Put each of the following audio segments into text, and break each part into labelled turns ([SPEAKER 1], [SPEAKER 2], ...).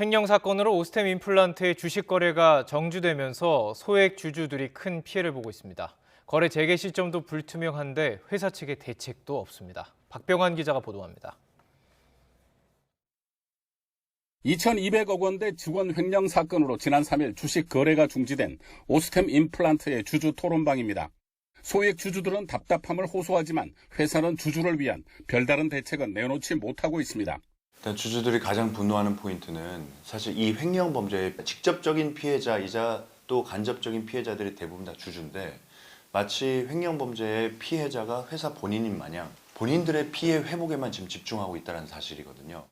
[SPEAKER 1] 횡령 사건으로 오스템 임플란트의 주식 거래가 정지되면서 소액 주주들이 큰 피해를 보고 있습니다. 거래 재개 시점도 불투명한데 회사 측의 대책도 없습니다. 박병환 기자가 보도합니다.
[SPEAKER 2] 2,200억 원대 직원 횡령 사건으로 지난 3일 주식 거래가 중지된 오스템 임플란트의 주주 토론방입니다. 소액 주주들은 답답함을 호소하지만 회사는 주주를 위한 별다른 대책은 내놓지 못하고 있습니다.
[SPEAKER 3] 일단 주주들이 가장 분노하는 포인트는 사실 이 횡령 범죄의 직접적인 피해자이자 또 간접적인 피해자들이 대부분 다 주주인데 마치 횡령 범죄의 피해자가 회사 본인인 마냥 본인들의 피해 회복에만 지금 집중하고 있다는 사실이거든요.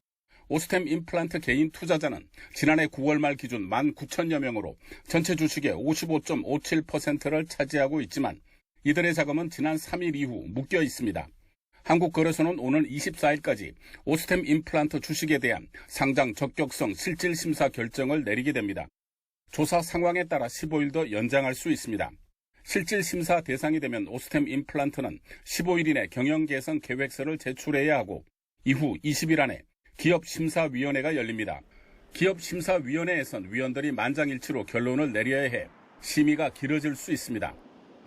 [SPEAKER 2] 오스템 임플란트 개인 투자자는 지난해 9월 말 기준 19,000여 명으로 전체 주식의 55.57%를 차지하고 있지만 이들의 자금은 지난 3일 이후 묶여 있습니다. 한국거래소는 오늘 24일까지 오스템 임플란트 주식에 대한 상장 적격성 실질 심사 결정을 내리게 됩니다. 조사 상황에 따라 15일 더 연장할 수 있습니다. 실질 심사 대상이 되면 오스템 임플란트는 15일 이내 경영 개선 계획서를 제출해야 하고 이후 20일 안에 기업심사위원회가 열립니다. 기업심사위원회에선 위원들이 만장일치로 결론을 내려야 해 심의가 길어질 수 있습니다.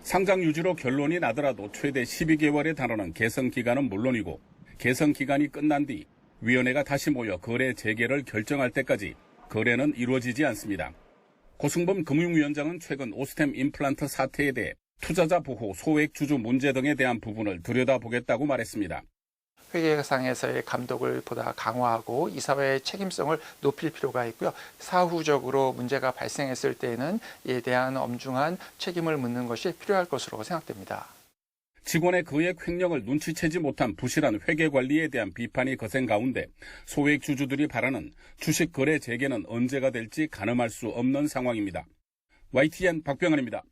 [SPEAKER 2] 상장 유지로 결론이 나더라도 최대 12개월에 달하는 개선 기간은 물론이고 개선 기간이 끝난 뒤 위원회가 다시 모여 거래 재개를 결정할 때까지 거래는 이루어지지 않습니다. 고승범 금융위원장은 최근 오스템 임플란트 사태에 대해 투자자 보호, 소액 주주 문제 등에 대한 부분을 들여다보겠다고 말했습니다.
[SPEAKER 4] 회계상에서의 감독을 보다 강화하고 이사회의 책임성을 높일 필요가 있고요. 사후적으로 문제가 발생했을 때에는 이에 대한 엄중한 책임을 묻는 것이 필요할 것으로 생각됩니다.
[SPEAKER 2] 직원의 거액 횡령을 눈치채지 못한 부실한 회계 관리에 대한 비판이 거센 가운데 소액 주주들이 바라는 주식 거래 재개는 언제가 될지 가늠할 수 없는 상황입니다. YTN 박병헌입니다.